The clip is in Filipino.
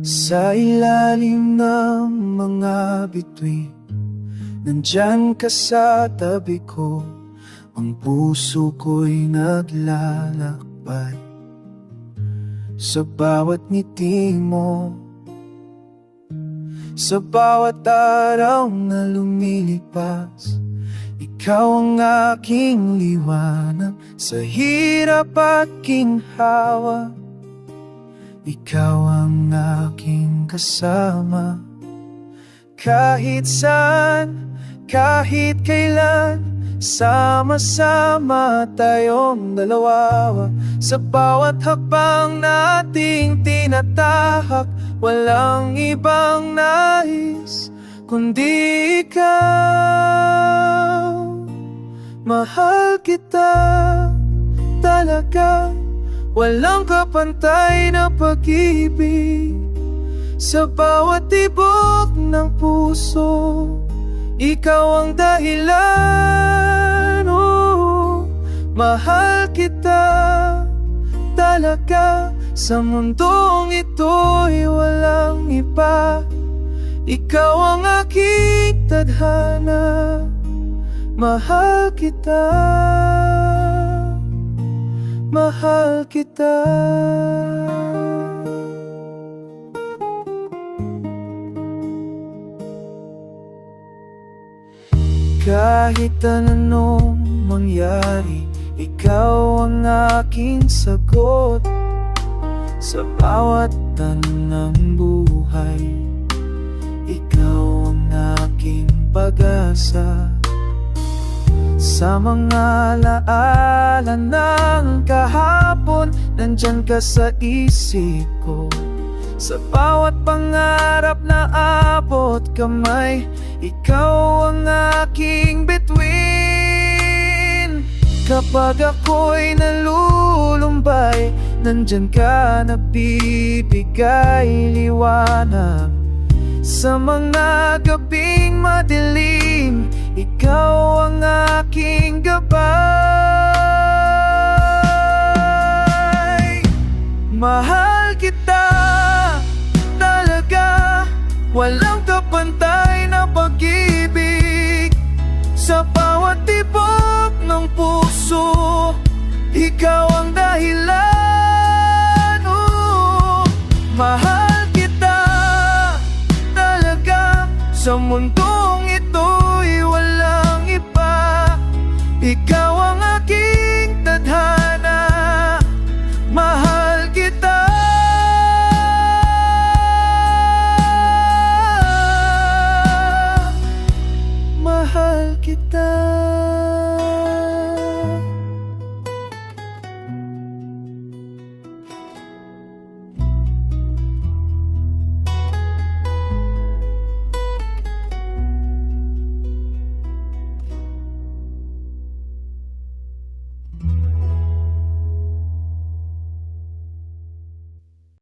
Sa ilalim ng mga bituin, nandyan ka sa tabi ko. Ang puso ko'y naglalakbay sa bawat ngiti mo, sa bawat araw na lumilipas. Ikaw ang aking liwanag sa hirap at ginhawa. Ikaw ang aking kasama, kahit saan, kahit kailan. Sama-sama tayong dalawa. Sa bawat hakbang nating tinatahak, walang ibang nais kundi ikaw. Mahal kita talaga, walang kapantay na pag-ibig. Sa bawat tibok ng puso, ikaw ang dahilan. Oh, mahal kita talaga, sa mundong ito'y walang iba. Ikaw ang aking tadhana, mahal kita, mahal kita. Kahit anong mangyari, ikaw ang aking sagot. Sa bawat tanong ng buhay, ikaw ang aking pag-asa. Sa mga alaala ng kahapon, nandyan ka sa isip ko. Sa bawat pangarap na abot kamay, ikaw ang aking bituin. Kapag ako'y nalulumbay, nandyan ka nagbibigay liwanag. Sa mga gabing madilim, ikaw ang aking gabay. Mahal kita talaga, walang kapantay na pag-ibig. Sa bawat tibok ng puso, ikaw ang dahilan. Oh, mahal kita talaga, sa mundong ito'y walang iba. Ikaw ang aking tadhana, mahal kita, mahal kita.